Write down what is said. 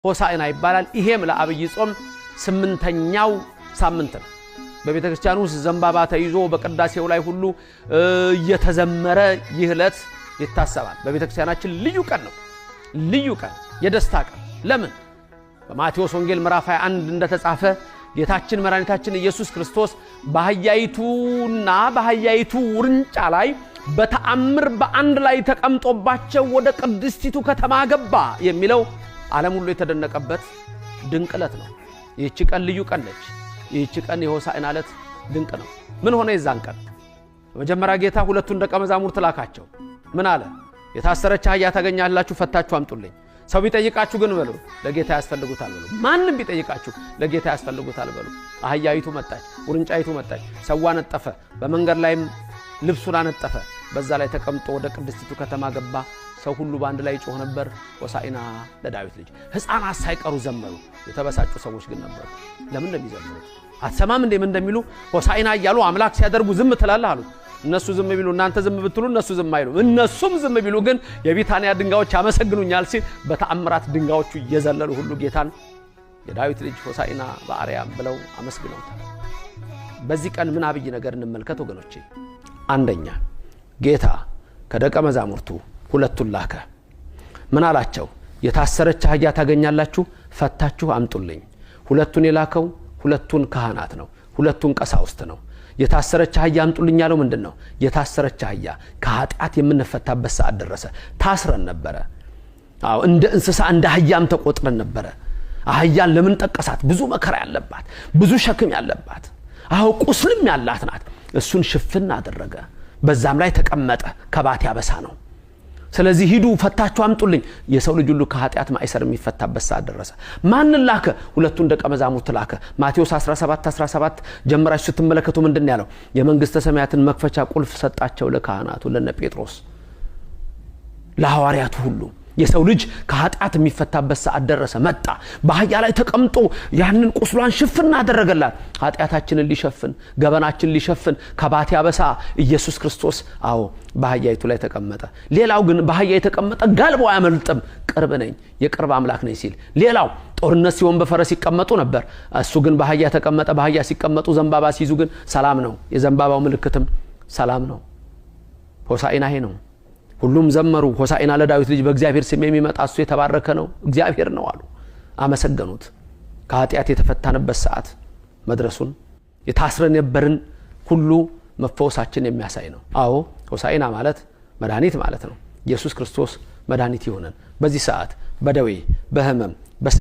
ሆሳዕና ይባላል። ይሄም ለአብይ ጾም 8ኛው ሳምንት ነው። በቤተክርስቲያኑ ውስጥ ዘንባባ ተይዞ በቅዳሴው ላይ ሁሉ እየተዘመረ ይህ ዕለት ይታሰባል። በቤተክርስቲያናችን ልዩ ቀን ነው። ልዩ ቀን፣ የደስታ ቀን። ለምን? በማቴዎስ ወንጌል ምዕራፍ 21 እንደተጻፈ ጌታችን መድኃኒታችን ኢየሱስ ክርስቶስ በአህያይቱና በአህያይቱ ውርንጫ ላይ በተአምር በአንድ ላይ ተቀምጦባቸው ወደ ቅድስቲቱ ከተማ ገባ የሚለው ዓለም ሁሉ የተደነቀበት ድንቅ ዕለት ነው። ይህች ቀን ልዩ ቀን ነች። ይህች ቀን የሆሳዕና ዕለት ድንቅ ነው። ምን ሆነ? የዛን ቀን በመጀመሪያ ጌታ ሁለቱን ደቀ መዛሙርት ላካቸው። ምን አለ? የታሰረች አህያ ታገኛላችሁ፣ ፈታችሁ አምጡልኝ። ሰው ቢጠይቃችሁ ግን በሉ ለጌታ ያስፈልጉታል በሉ። ማንም ቢጠይቃችሁ ለጌታ ያስፈልጉታል በሉ። አህያይቱ መጣች፣ ውርንጫይቱ መጣች። ሰው አነጠፈ፣ በመንገድ ላይም ልብሱን አነጠፈ። በዛ ላይ ተቀምጦ ወደ ቅድስቲቱ ከተማ ገባ። ሰው ሁሉ በአንድ ላይ ጮህ ነበር፣ ሆሳዕና ለዳዊት ልጅ። ሕፃናት ሳይቀሩ ዘመሩ። የተበሳጩ ሰዎች ግን ነበሩ። ለምን እንደሚዘምሩት አትሰማም እንዴ? ምን እንደሚሉ ሆሳዕና እያሉ አምላክ ሲያደርጉ ዝም ትላለህ አሉ። እነሱ ዝም ቢሉ እናንተ ዝም ብትሉ እነሱ ዝም አይሉ። እነሱም ዝም ቢሉ ግን የቢታንያ ድንጋዮች ያመሰግኑኛል ሲል በተአምራት ድንጋዮቹ እየዘለሉ ሁሉ ጌታን የዳዊት ልጅ ሆሳዕና በአርያም ብለው አመስግነውታል። በዚህ ቀን ምን አብይ ነገር እንመልከት ወገኖቼ? አንደኛ ጌታ ከደቀ መዛሙርቱ ሁለቱን ላከ። ምን አላቸው? የታሰረች አህያ ታገኛላችሁ፣ ፈታችሁ አምጡልኝ። ሁለቱን የላከው ሁለቱን ካህናት ነው፣ ሁለቱን ቀሳውስት ነው። የታሰረች አህያ አምጡልኝ ያለው ምንድነው? የታሰረች አህያ ከኃጢአት የምንፈታበት ሰዓት ደረሰ። ታስረን ነበረ። አዎ እንደ እንስሳ እንደ አህያም ተቆጥረን ነበረ። አህያን ለምን ጠቀሳት? ብዙ መከራ ያለባት፣ ብዙ ሸክም ያለባት፣ አዎ ቁስልም ያላት ናት። እሱን ሽፍን አደረገ። በዛም ላይ ተቀመጠ። ከባት ያበሳ ነው። ስለዚህ ሂዱ ፈታችሁ አምጡልኝ። የሰው ልጅ ሁሉ ከኃጢአት ማይሰር የሚፈታበት ሰዓት ደረሰ። ማንን ላከ? ሁለቱን ደቀ መዛሙርት ላከ። ማቴዎስ 17 ጀምራችሁ ስትመለከቱ ምንድነው ያለው? የመንግስተ ሰማያትን መክፈቻ ቁልፍ ሰጣቸው ለካህናቱ፣ ለነ ጴጥሮስ፣ ለሐዋርያቱ ሁሉ። የሰው ልጅ ከኃጢአት የሚፈታበት ሰዓት ደረሰ። መጣ። በአህያ ላይ ተቀምጦ ያንን ቁስሏን ሽፍን አደረገላት። ኃጢአታችንን ሊሸፍን፣ ገበናችንን ሊሸፍን ከባት ያበሳ ኢየሱስ ክርስቶስ አዎ በአህያይቱ ላይ ተቀመጠ። ሌላው ግን በአህያ የተቀመጠ ጋልቦ አያመልጥም፣ ቅርብ ነኝ፣ የቅርብ አምላክ ነኝ ሲል። ሌላው ጦርነት ሲሆን በፈረስ ይቀመጡ ነበር። እሱ ግን በአህያ ተቀመጠ። በአህያ ሲቀመጡ ዘንባባ ሲይዙ ግን ሰላም ነው። የዘንባባው ምልክትም ሰላም ነው። ሆሳዕና ይሄ ነው። ሁሉም ዘመሩ፣ ሆሳዕና ለዳዊት ልጅ፣ በእግዚአብሔር ስም የሚመጣ እሱ የተባረከ ነው፣ እግዚአብሔር ነው አሉ። አመሰገኑት። ከኃጢአት የተፈታንበት ሰዓት መድረሱን፣ የታስረን የነበርን ሁሉ መፈወሳችን የሚያሳይ ነው። አዎ ሆሳዕና ማለት መድኃኒት ማለት ነው። ኢየሱስ ክርስቶስ መድኃኒት ይሆነን። በዚህ ሰዓት በደዌ በህመም